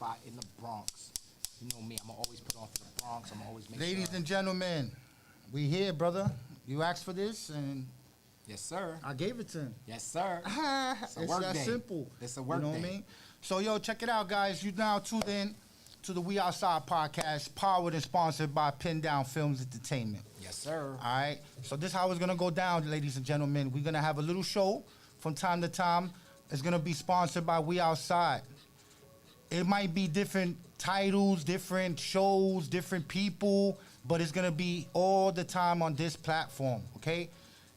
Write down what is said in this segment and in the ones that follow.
spot in the Bronx. You know me, I'm going to always put on for the Bronx. I'm going to always make Ladies sure. and gentlemen, we here, brother. You asked for this, and Yes, sir. I gave it to him. Yes, sir. It's a work that day. simple. It's a work You know day. what I mean? So, yo, check it out, guys. You now tuned in to the We Outside podcast, powered and sponsored by Pinneddown Films Entertainment. Yes, sir. All right? So this is how it's going to go down, ladies and gentlemen. We're going to have a little show from time to time. It's going to be sponsored by We Outside. It might be different titles, different shows, different people, but it's going to be all the time on this platform, okay?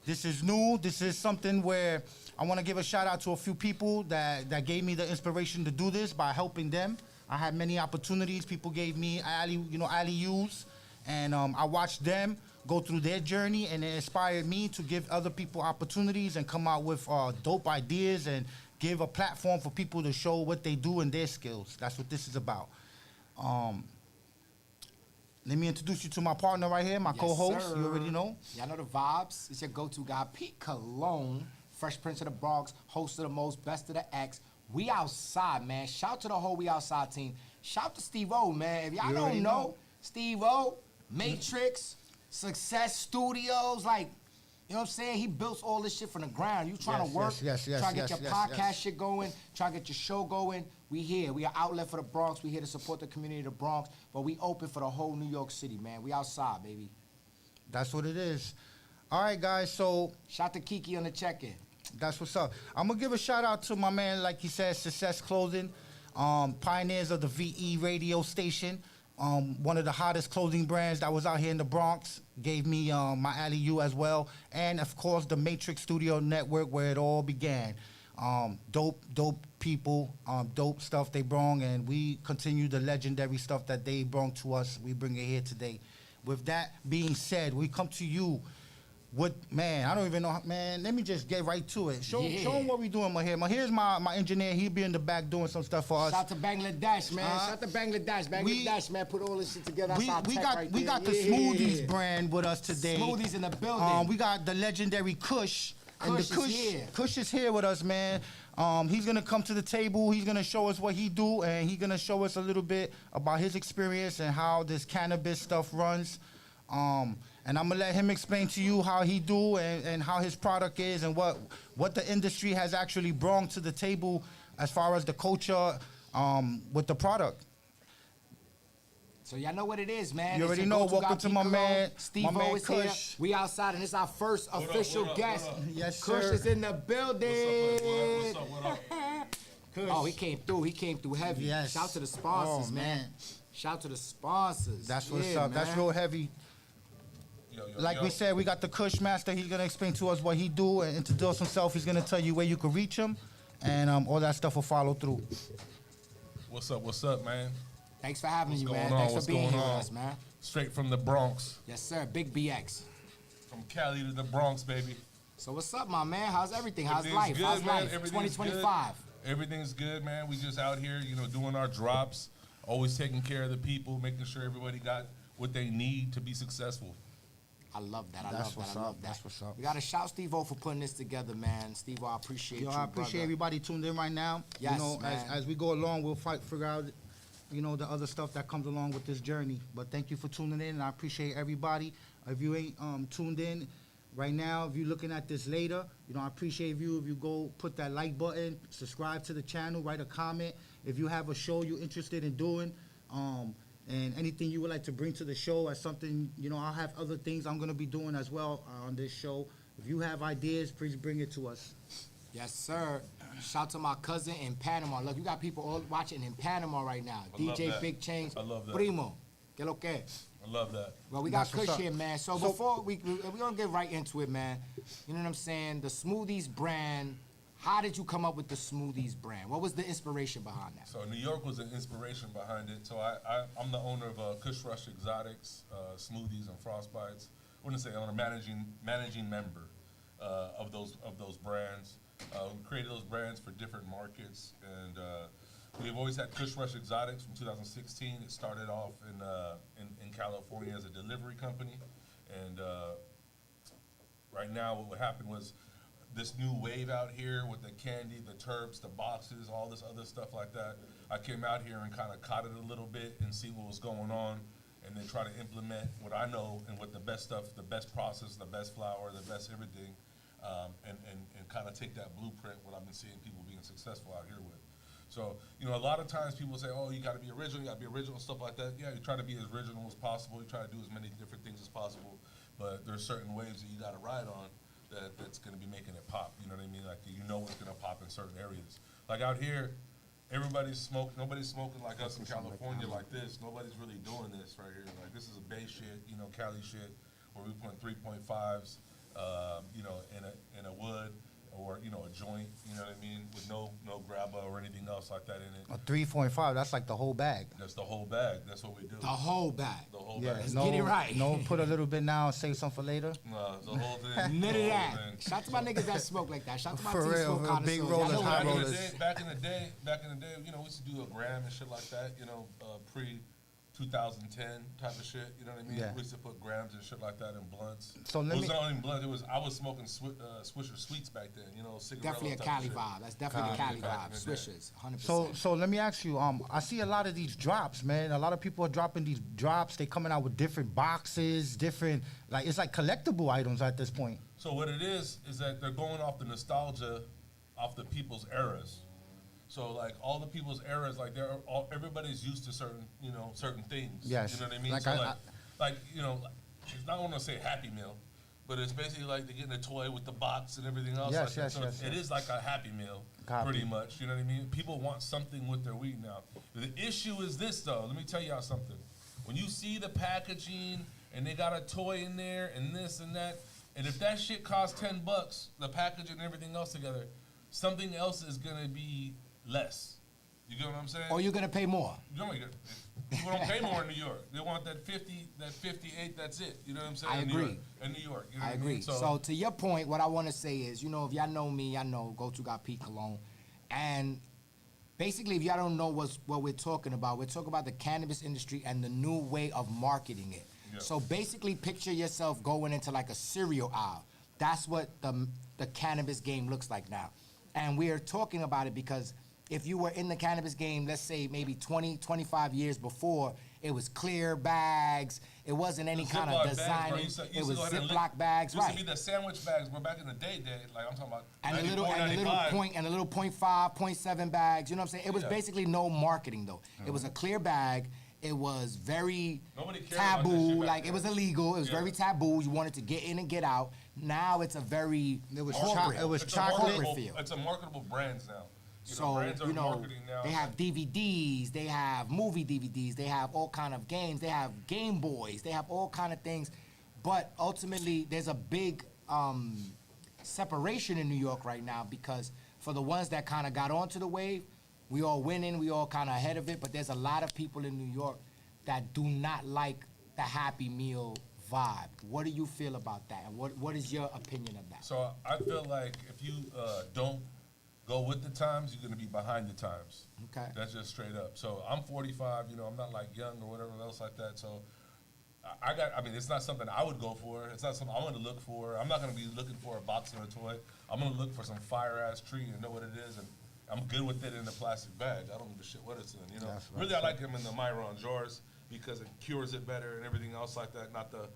This is new. This is something where I want to give a shout out to a few people that gave me the inspiration to do this by helping them. I had many opportunities. People gave me alley-oops, and I watched them go through their journey, and it inspired me to give other people opportunities and come out with dope ideas and give a platform for people to show what they do and their skills. That's what this is about. Let me introduce you to my partner right here, my co-host. Sir. You already know. Y'all know the vibes. It's your go-to guy, Pete Cologne, Fresh Prince of the Bronx, host of the most, best of the X. We outside, man. Shout to the whole We Outside team. Shout to STEVEO, man. If y'all don't know, STEVEO, Matrix, Success Studios, like, you know what I'm saying? He built all this shit from the ground. You trying to work, trying to get your podcast shit going, trying to get your show going. We here. We are outlet for the Bronx. We here to support the community of the Bronx, but we open for the whole New York City, man. We outside, baby. That's what it is. All right, guys, so Shout to Kiki on the check-in. that's what's up. I'm going to give a shout-out to my man, like he said, Success Clothing, pioneers of the VE radio station, one of the hottest clothing brands that was out here in the Bronx, gave me my alley-oop as well, and, of course, the Matrix Studio Network, where it all began. Dope people, dope stuff they brought, and we continue the legendary stuff that they brought to us. We bring it here today. With that being said, we come to you with, man, I don't even know, man, let me just get right to it. Show them what we doing, Mahir. Mahir's my engineer. He'll be in the back doing some stuff for us. Shout to Bangladesh, man. Shout to Bangladesh. Bangladesh, man, put all this shit together. That's our tech right we there. got the SMOOTHIEZ brand with us today. SMOOTHIEZ in the building. We got the legendary KUSH. And Kush the is here. KUSH is here with us, man. He's gonna come to the table. He's gonna show us what he do, and he's gonna show us a little bit about his experience and how this cannabis stuff runs. And I'm gonna let him explain to you how he do and how his product is and what the industry has actually brought to the table as far as the culture with the product. So y'all know what it is, man. You already know. Welcome to my man STEVEO is here. KUSH. We outside, and it's our first official guest. Yes, KUSH sir. is in the building. What up? Oh, he came through. He came through heavy. Yes. Shout to the sponsors, Oh, man. Shout to the sponsors. That's what's Yeah, up. That's man. real heavy. Like we said, we got the KUSH master. He's gonna explain to us what he do and introduce himself. He's gonna tell you where you can reach him, and all that stuff will follow through. What's up, man? Thanks for having What's you, going man. on? Thanks What's for being going here on? with us, man. Straight from the Bronx. Yes, sir. Big BX. From Cali to the Bronx, baby. So what's up, my man? How's everything? How's Everything's life? good, How's man. life? Everything's 2025. Good. Everything's good, man. We just out here, doing our drops, always taking care of the people, making sure everybody got what they need to be successful. I love that. I That's love what's that. I love up. that. That's what's up. We got to shout STEVEO for putting this together, man. STEVEO, I appreciate Yo, you, I appreciate brother. everybody tuned in right now. Yes, as man. we go along, we'll figure out, the other stuff that comes along with this journey. But thank you for tuning in, and I appreciate everybody. If you ain't tuned in right now, if you're looking at this later, I appreciate you if you go put that like button, subscribe to the channel, write a comment. If you have a show you're interested in doing, and anything you would like to bring to the show as something, I'll have other things I'm going to be doing as well on this show. If you have ideas, please bring it to us. Yes, sir. Shout to my cousin in Panama. Look, you got people all watching in Panama right now. I love DJ that. Big Change. I love that. Primo. Que lo que? I love that. Well, we got That's what's KUSH up. here, man. So before we're going to get right into it, man. You know what I'm saying? The SMOOTHIEZ brand. How did you come up with the SMOOTHIEZ brand? What was the inspiration behind that? So New York was an inspiration behind it. So I'm the owner of KUSH Exotics, SMOOTHIEZ, and Frostbites. I wouldn't say owner, managing member of those brands. We created those brands for different markets, and we've always had KUSH Exotics from 2016. It started off in California as a delivery company, and right now what happened was this new wave out here with the candy, the terps, the boxes, all this other stuff like that. I came out here and kind of caught it a little bit and see what was going on, and then try to implement what I know and what the best stuff, the best process, the best flour, the best everything, and kind of take that blueprint, what I've been seeing people being successful out here with. So, you know, a lot of times people say, oh, you got to be original, stuff like that. Yeah, you try to be as original as possible. You try to do as many different things as possible. But there's certain waves that you got to ride on that's going to be making it pop. You know what I mean? Like, you know what's going to pop in certain areas. Like out here, nobody's smoking like us in California like this. Nobody's really doing this right here. Like, this is a Bay shit, you know, Cali shit, where we put 3.5s, you know, in a wood, or, you know, a joint, you know what I mean, with no grabber or anything else like that in it. A 3.5, that's like the whole bag. That's the whole bag. That's what we do. The whole bag. The whole Yeah, bag. Let's get it right. No, put a little bit now and save some for later. No, the whole thing. None the of whole that. thing. Shout to my niggas that smoke like that. Shout to my For team real, smoke big connoisseurs. rollers, Y'all know high what I mean? rollers. Back in the day, you know, we used to do a gram and shit like that, you know, pre 2010 type of shit, you know what I mean? Yeah. We used to put grams and shit like that in blunts. So It let was me. not even blunts, I was smoking Swisher Sweets back then, you know, cigarette Definitely a type Cali of shit. vibe. That's definitely the Cali Cali back vibe. in the day. Swishers, 100%. So let me ask you. I see a lot of these drops, man. A lot of people are dropping these drops. They coming out with different boxes, different it's like collectible items at this point. So what it is that they're going off the nostalgia, off the people's eras. So like all the people's eras, like everybody's used to certain things. Yes. You know what I mean? Like So like you know, it's not want to say Happy Meal, but it's basically like they're getting a toy with the box and everything else. Yes, like that. yes, So yes, it yes. is like a Happy Meal, Copy. pretty much. You know what I mean? People want something with their weed now. The issue is this though. Let me tell y'all something. When you see the packaging and they got a toy in there and this and that, and if that shit costs $10, the packaging and everything else together, something else is gonna be less. You get what I'm saying? Or you're going to pay more. You don't get, people don't pay more in New York. They want that 50, that 58, that's it. You know what I'm saying? I In New agree. York, in New York. You know I what I agree. mean? So to your point, what I want to say is, you know, if y'all know me, y'all know Go-To got Pete Cologne. And basically, if y'all don't know what we're talking about the cannabis industry and the new way of marketing it. Yeah. So basically, picture yourself going into like a cereal aisle. That's what the cannabis game looks like now. And we are talking about it because if you were in the cannabis game, let's say maybe 20, 25 years before, it was clear bags. It wasn't any kind of designing. It was Ziploc bags, right? Used to be the sandwich bags, but back in the day, like I'm talking about And a 94, little 95. .5, 0.7 bags. You know what I'm saying? It was basically no marketing though. It was a clear bag. It was very Nobody cared about this taboo. shit back Like then. it was illegal. It was very taboo. You wanted to get in and get out. Now it's a very corporate. it was It's a chocolate. marketable- feel. It's a marketable brands now. So, brands are you know, marketing now. they have DVDs, they have movie DVDs, they have all kind of games, they have Game Boys, they have all kind of things. But ultimately, there's a big separation in New York right now because for the ones that kind of got onto the wave, we all winning, we all kind of ahead of it, but there's a lot of people in New York that do not like the Happy Meal vibe. What do you feel about that? And what is your opinion of that? So I feel like if you don't go with the times, you're gonna be behind the times. Okay. That's just straight up. So I'm 45, you know, I'm not like young or whatever else like that. So I mean, it's not something I would go for. It's not something I want to look for. I'm not gonna be looking for a box or a toy. I'm gonna look for some fire ass tree and know what it is, and I'm good with it in a plastic bag. I don't give a shit what it's in, you know. That's Really, I like them in the Myron jars because it cures it better and everything else like that. Not the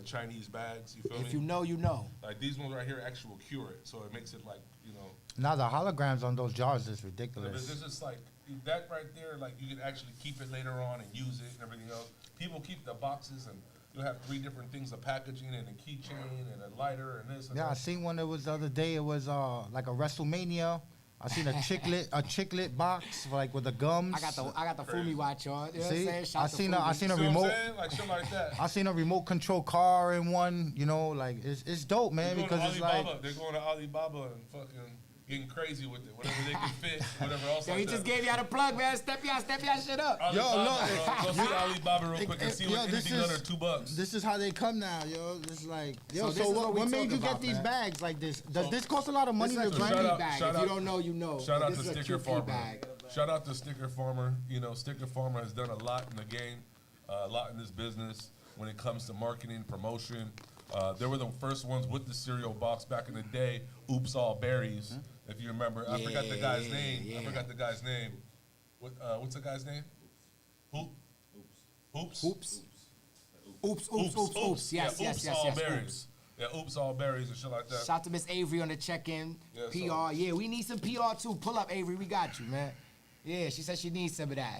Chinese bags. You feel me? If you know, you know. Like these ones right here actually will cure it, so it makes it like, you know. Now the holograms on those jars is This ridiculous. is just like that right there. Like you can actually keep it later on and use it and everything else. People keep the boxes and you'll have 3 different things of packaging and a keychain and a lighter and this. And Yeah, I that. seen one that was the other day. It was like a WrestleMania. I seen a chiclet box like with the gums. I got the Fumi watch on. You know what I'm See, saying? Shout I to seen Fumi. a See what I'm remote. saying? Like shit like that. I seen a remote control car in one. You know, like it's dope, man, They're going because to it's Alibaba. like They're going to Alibaba and fucking getting crazy with it. Whatever they can fit, whatever else. Yo, like he just that. gave y'all the plug, man. Step y'all shit up. Alibaba, look. go see Alibaba real quick and see what this anything is- under $2. this is how they come now, yo. It's like yo. So this So, is what we what made talking you get about, these man. bags like this? Does this cost a lot of money This to is a shout bring? out- QP bag. shout If out- you don't know, you know. Shout out This to is a Sticker QP Farmer. bag. Shout out to Sticker Farmer. You know, Sticker Farmer has done a lot in the game, a lot in this business when it comes to marketing, promotion. They were the first ones with the cereal box back in the day. Oops, all berries. If you remember, I forgot the guy's name. I yeah. forgot the guy's name. what's the guy's name? Hoop. Hoops. Oops. Oops. Yes. All Oops. berries. Yeah, oops, all berries and shit like that. Shout to Miss Avery on the check-in. Yeah, PR. Yeah, we need some PR too. Pull up, Avery. We got you, man. Yeah, she said she needs some of that.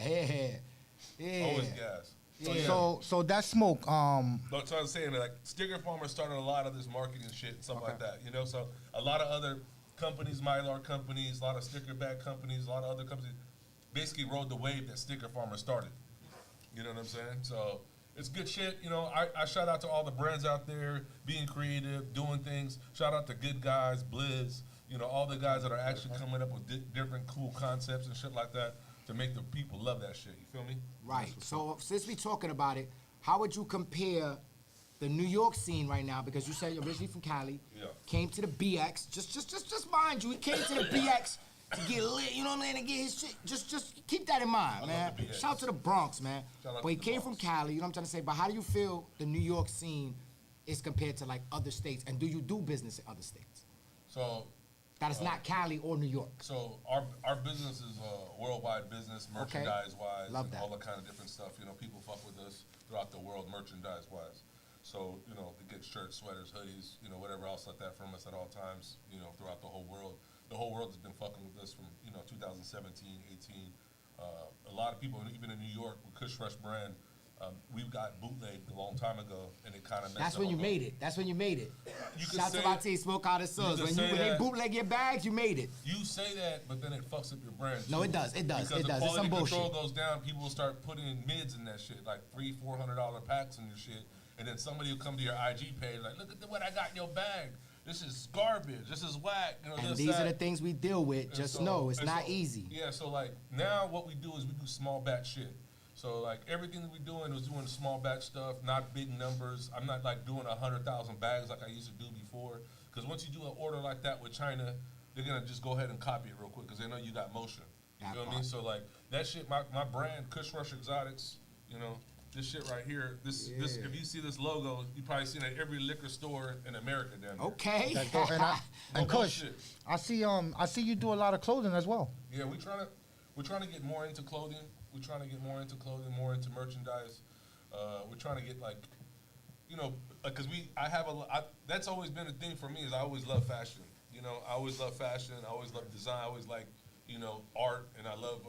Yeah. Always gas. So, Yeah. yeah. So that smoke. So I was saying that, like, Sticker Farmer started a lot of this marketing shit and stuff like that, you know? So a lot of other companies, Mylar companies, a lot of sticker bag companies, a lot of other companies basically rode the wave that Sticker Farmer started. You know what I'm saying? So it's good shit. You know, I shout out to all the brands out there being creative, doing things. Shout out to Good Guys, Blizz, you know, all the guys that are actually coming up with different cool concepts and shit like that to make the people love that shit. You feel me? Right. So since we talking about it, how would you compare the New York scene right now? Because you said you're originally from Cali. Yeah. Came to the BX. Just mind you, he came to the BX to get lit. You know what I'm saying? To get his shit. Just keep that in mind, I man. love the BX. Shout out to the Bronx, man. Shout out But he to the came from Bronx. Cali. You know what I'm trying to say? But how do you feel the New York scene is compared to like other states? And do you do business in other states So that is not Cali or New York? So our business is a worldwide business, merchandise-wise, Love and that. all the kind of different stuff. You know, people fuck with us throughout the world, merchandise-wise. So, you know, they get shirts, sweaters, hoodies, you know, whatever else like that from us at all times, you know, throughout the whole world. The whole world has been fucking with us from, you know, 2017, 18. A lot of people, even in New York, with KUSH Fresh brand, we got bootlegged a long time ago, and it kind of messed That's up when you our- made it. That's when you made it. You could Shout to say my it. team, Smoke Out of Suns. could When say they that. bootleg your bags, you made it. You say that, but then it fucks up your brand. No, too. it does. It does. Because It the does. It's quality some control bullshit. goes down. People will start putting in mids in that shit, like $300-$400 packs in your shit, and then somebody will come to your IG page like, "Look at what I got in your bag. This is garbage. This is whack." You know, And this, these are that. the things we deal with. And Just so- know it's and not so- easy. Yeah, so like now what we do is we do small batch shit. So like everything that we're doing is doing small batch stuff, not big numbers. I'm not like doing 100,000 bags like I used to do before. Because once you do an order like that with China, they're gonna just go ahead and copy it real quick because they know you got motion. You That feel me? part. So like that shit, my brand, KUSH Rush Exotics, you know, this shit right here, this Yeah. if you see this logo, you probably seen it at every liquor store in America down there. Okay. That's dope. And No Kush, bullshit. I see you do a lot of clothing as well. Yeah, we're trying to get more into clothing. We're trying to get more into clothing, more into merchandise. We're trying to get like, you know, because that's always been a thing for me is I always love fashion. You know, I always love fashion. I always love design. I always like, you know, art, and I love,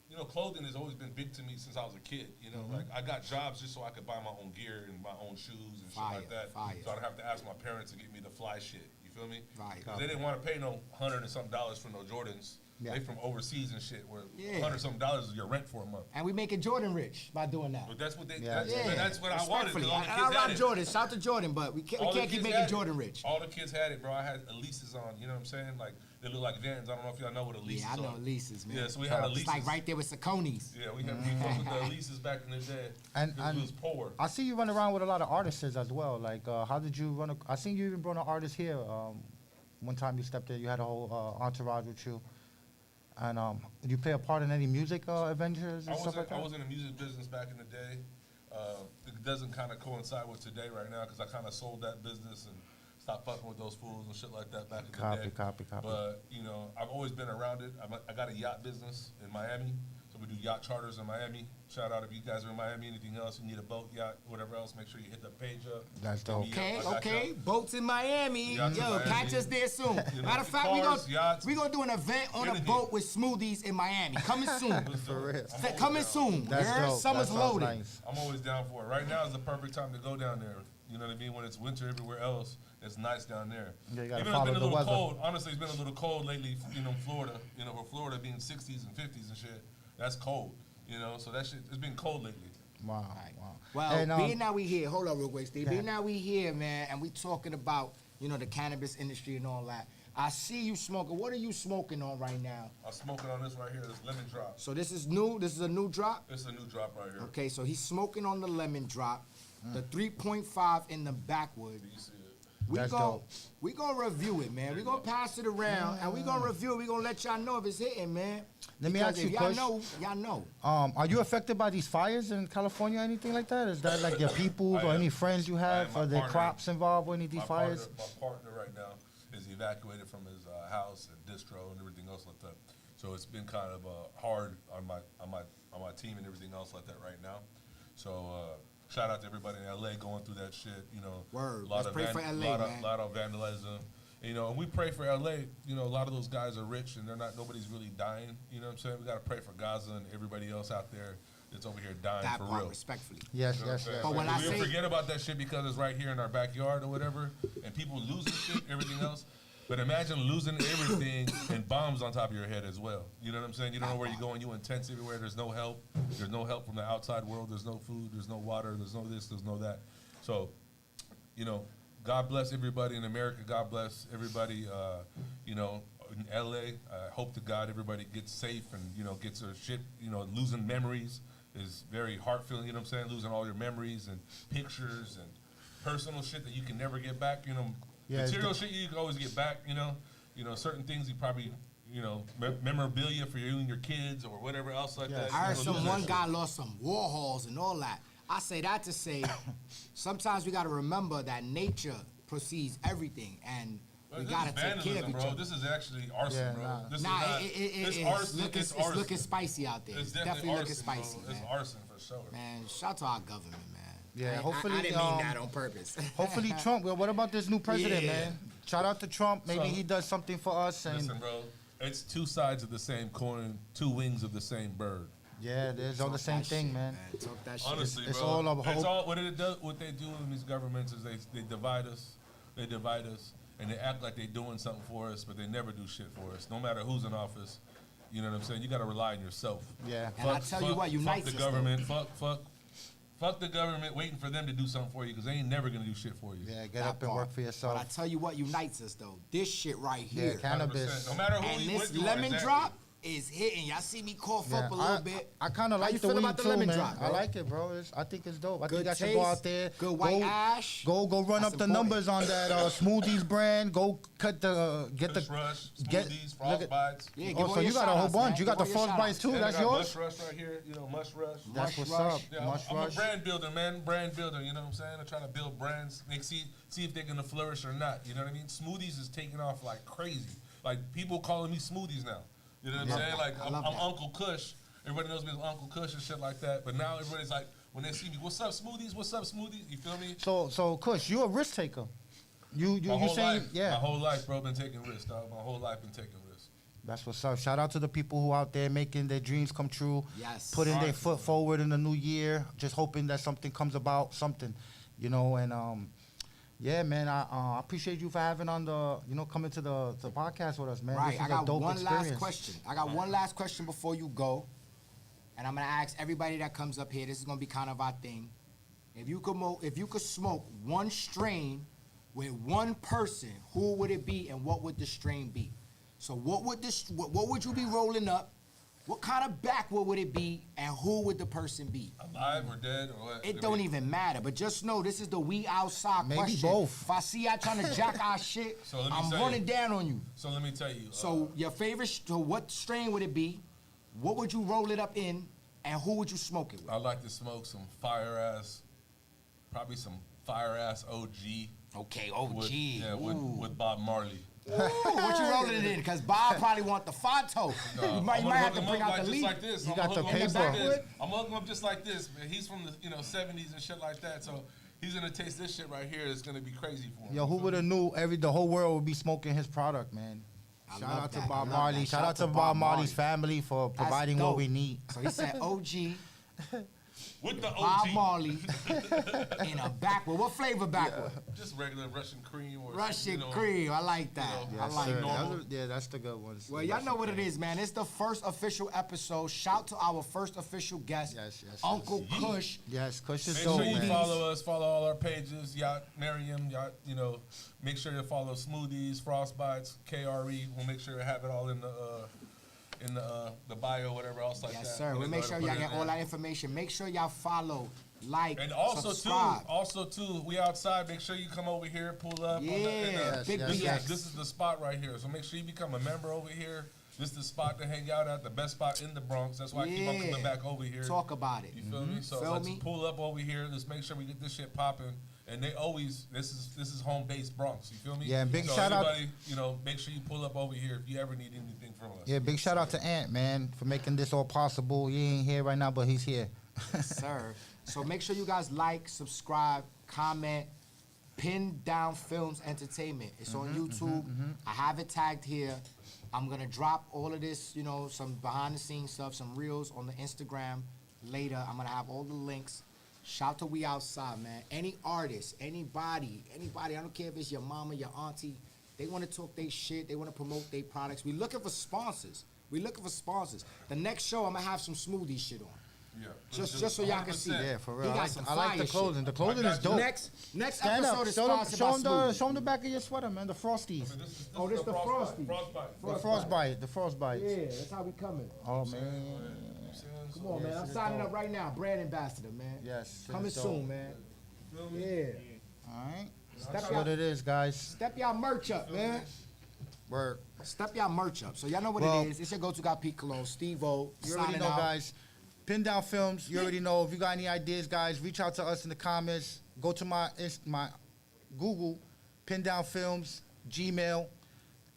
you know, clothing has always been big to me since I was a kid. You know, like I got jobs just so I could buy my own gear and my own shoes and shit Fire, like that. fire. So I don't have to ask my parents to get me the fly shit. You feel me? Fire. 'Cause they didn't want to pay no $100 and something for no Jordans. Yeah. They from overseas and shit, where Yeah. $100 something is your rent for a month. And we making Jordan rich by doing that. But that's what they. Yeah. That's what I wanted. 'Cause Respectfully. all the And I kids rock had it. Jordan. Shout to Jordan, but we can't All the keep kids making had it. Jordan rich. All the kids had it, bro. I had Elises on. You know what I'm saying? Like they look like Vans. I don't know if y'all know what Elises Yeah, I know are. Elises, man. Yeah, so we had It's Elises. like right there with Saucony's. Yeah, we fucked with the Elises back in the day. And- 'cause we and- was poor. I see you run around with a lot of artists as well. Like, how did you run? I seen you even brought an artist here. One time you stepped in, you had a whole entourage with you. And did you play a part in any music adventures and stuff like I that? was in the music business back in the day. It doesn't kind of coincide with today right now because I kind of sold that business and stopped fucking with those fools and shit like that back in the day. Copy. But, you know, I've always been around it. I got a yacht business in Miami, so we do yacht charters in Miami. Shout out if you guys are in Miami, anything else, you need a boat, yacht, whatever else, make sure you hit the page up. That's Hit dope. me up. Okay, I got okay. y'all. Boats in Miami. Yachts in Yo, Miami. catch us there soon. You know, Matter of fact, cars, yachts. we gonna do an event on a Anything. boat with smoothies in Miami. Coming soon. For real. Coming soon. That's you heard? dope. Summer's That sounds loaded. nice. I'm always down for it. Right now is the perfect time to go down there. You know what I mean? When it's winter everywhere else, it's nice down there. Yeah, you gotta Even though it's been follow a the little weather. cold. Honestly, it's been a little cold lately. You know, Florida. You know, for Florida being 60s and 50s and shit, that's cold. You know, so that shit. It's been cold lately. Wow. Well, And, being now we here, hold on real quick, Steve. Yeah. Being now we here, man, and we talking about, you know, the cannabis industry and all that. I see you smoking. What are you smoking on right now? I'm smoking on this right here. This lemon drop. So this is new. This is a new drop. This is a new drop right here. Okay, so he's smoking on the lemon drop, the 3.5 in the backwood. You see it? That's dope. We gonna review it, man. We gonna pass it around and we gonna review it. We gonna let y'all know if it's hitting, man. Let me Because ask you, if y'all Kush. know, y'all know. Are you affected by these fires in California or anything like that? Is that like your people I or am. any friends you I have? am. My Are there partner- crops involved with any of these fires? My partner right now is evacuated from his house and distro and everything else like that. So it's been kind of hard on my team and everything else like that right now. So shout out to everybody in LA going through that shit. You know, Word. Let's pray for LA, man. lot of vandalism. You know, and we pray for LA. You know, a lot of those guys are rich and nobody's really dying. You know what I'm saying? We got to pray for Gaza and everybody else out there that's over here dying That for part, real. respectfully. Yes, You know yes, what I'm yes. But when I we say- forget about that shit because it's right here in our backyard or whatever, and people losing shit, everything else. But imagine losing everything and bombs on top of your head as well. You know what I'm saying? You don't know where you're going. You're intense everywhere. There's no help. There's no help from the outside world. There's no food. There's no water. There's no this. There's no that. So, you know, God bless everybody in America. God bless everybody, you know, in LA. I hope to God everybody gets safe and, you know, gets their shit, you know, losing memories is very heart-filling, you know what I'm saying? Losing all your memories and pictures and personal shit that you can never get back, you know. Yeah, Material shit you can always get back, you know. You know, certain things you probably, you know, memorabilia for you and your kids or whatever else like that. I heard you know, lose one that guy shit. lost some war halls and all that. I say that to say, sometimes we got to remember that nature precedes everything, and Well, we this got is to take care of vandalism, each bro. other. This is actually arson, Yeah, bro. nah. This Nah, is not, it's arson. looking, It's it's arson. looking spicy out there. It's Definitely arson, looking spicy, bro. man. It's arson for sure. Man, shout out to our government, man. Yeah, I hopefully, didn't mean that on purpose. Hopefully Trump. Well, what about this new president, Yeah. man? Shout out to Trump. Maybe So- he does something for us. And Listen, bro. It's two sides of the same coin, two wings of the same bird. yeah, there's all the Talk same that thing, shit, man. Talk that shit. Honestly, it's bro. all of It's hope. all what they do in these governments is they divide us. They divide us, and they act like they're doing something for us, but they never do shit for us. No matter who's in office, you know what I'm saying. You got to rely on yourself. Yeah. And I tell you what, unites fuck us, the government. Fuck the government waiting for them to do something for you because they ain't never gonna do shit for you. Yeah, get That up and part. work for yourself. But I tell you what unites us, though. This shit right Yeah, here. cannabis. No matter who And he this with you are, lemon exactly. drop is hitting. Y'all see me cough Yeah, up a little bit. I kind of How you like the feel weed about the too, lemon man. drop, I bro? like it, bro. I think it's dope. I Good think I should taste, go out there. good white ash. Go run That's up the important. numbers on that SMOOTHIEZ brand. Go get Kush Rush, get- Smoothies, look at- Frostbites. Yeah, give Oh, all so your you got a whole shout-outs, bunch. man. You got Give the all your Frostbites shout-outs. too. And I That's got yours. Mush Rush right here, you know, Mush Rush. That's what's Rush. up. Yeah, Mush I'm Rush. a brand builder, man. Brand builder, you know what I'm saying? I'm trying to build brands, see if they're gonna flourish or not. You know what I mean? Smoothies is taking off like crazy. Like people calling me Smoothies now. You know what I'm saying? Like I I'm love that. Uncle Kush. Everybody knows me as Uncle Kush and shit like that. But now everybody's like, when they see me, what's up, Smoothies? What's up, Smoothies? You feel me? So Kush, you a risk taker. You My whole saying life, yeah. my whole life, bro, been taking risks, dog. My whole life been taking risks. That's what's up. Shout out to the people who out there making their dreams come true. Yes. Putting their Right. foot forward in the new year. Just hoping that something comes about, something, you know. And yeah, man, I appreciate you for having on coming to the podcast with us, man. Right. This I is a got dope one experience. last question. I got one last question before you go, and I'm gonna ask everybody that comes up here. This is gonna be kind of our thing. If you could smoke one strain with one person, who would it be, and what would the strain be? So what would you be rolling up? What kind of backwood would it be, and who would the person be? Alive or dead or what? It don't even matter, but just know this is the we outside Maybe question. both. If I see y'all trying to jack our shit, So let me I'm say- running down on you. So let me tell you. So your favorite, so what strain would it be? What would you roll it up in, and who would you smoke it with? I like to smoke some probably some fire ass OG. Okay, OG. With Bob Marley. Ooh, what you rolling it in? Because Bob probably want the Fato. You might I'm gonna have hook to him bring up out the just leaf. like this. You I'm got gonna the hook him up paper. like this. I'm gonna hook him up just like this, man. He's from the 70s and shit like that, so he's gonna taste this shit right here. It's gonna be crazy for him. Yo, who would have knew the whole world would be smoking his product, man? I Shout love out to that. Bob I love Marley. that. Shout out to Bob Marley's family for That's providing what dope. we need. So he said OG, With the Bob OG, Marley, in a backwood. What flavor backwood? just regular Russian cream or Russian you know, cream. I like that. you know, I like Sir, that. normal. that's the good ones. Well, y'all know what it is, man. It's the first official episode. Shout to our first official guest, Yes, yes, Uncle Kush. Yes, Kush is Make dope, sure you man. follow us, follow all our pages, Yacht Miriam, Yacht, you know, make sure you follow Smoothies, Frostbites, KRE. We'll make sure to have it all in the bio, whatever else like that. Yes, sir. We'll make sure y'all get all that information. Make sure y'all follow, like, And also subscribe. too, we outside. Make sure you come over here, pull up. Yeah, Big yes, BX. yes. This is the spot right here. So make sure you become a member over here. This is the spot to hang out at, the best spot in the Bronx. That's why I keep on coming back over here. Talk about it. You feel me? So Feel let's me? pull up over here. Let's make sure we get this shit popping And they always, this is home base Bronx. You feel me? Yeah, and big so shout out- everybody, you know, make sure you pull up over here if you ever need anything from us. Yeah, big shout out to Ant, man, for making this all possible. He ain't here right now, but he's here. Sir. So make sure you guys like, subscribe, comment, Pin Down Films Entertainment. It's on YouTube. I have it tagged here. I'm gonna drop all of this, you know, some behind the scenes stuff, some reels on the Instagram later. I'm gonna have all the links. Shout to We Outside, man. Any artist, anybody, I don't care if it's your mama, your auntie, they wanna talk their shit, they wanna promote their products. We looking for sponsors. The next show, I'm gonna have some smoothie shit on. Yeah. Just so y'all can see. 100%. Yeah, for He real. got some I like fire the clothing. shit. The clothing I is got you. dope. Next Stand episode up. is Show them, sponsored by Smoothie. show them the back of your sweater, man. The Frosties. This Oh, this the Frosty. Frostbite. The Frostbite. The Frostbite. Yeah, that's how we coming. Oh, man. Come on, man. Yes, I'm it's signing dope. up right now. Brand ambassador, man. Yes, Coming it's dope. soon, man. Feel me? Yeah. All right. Step That's y'all, what it is, guys. step y'all merch up, man. Word. Step y'all merch up. So y'all know what Well- it is. It's your go-to guy, Pete Cologne, STEVEO. You already signing know, out. guys. Pin Down Films. You already know. If you got any ideas, guys, reach out to us in the comments. Go to my Google, Pin Down Films, Gmail.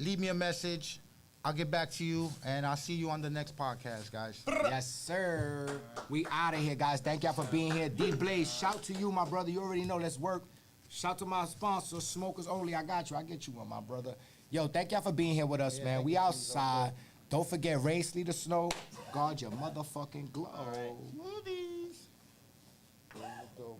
Leave me a message. I'll get back to you, and I'll see you on the next podcast, guys. Yes, sir. We out of here, guys. Thank y'all for being here. D-Blaze, shout to you, my brother. You already know. Let's work. Shout to my sponsor, Smokers Only. I got you. I get you one, my brother. Yo, thank y'all for being here with us, man. We outside. Don't forget, rain, sleet, or snow. Guard your motherfucking glow. Smoothies. Go.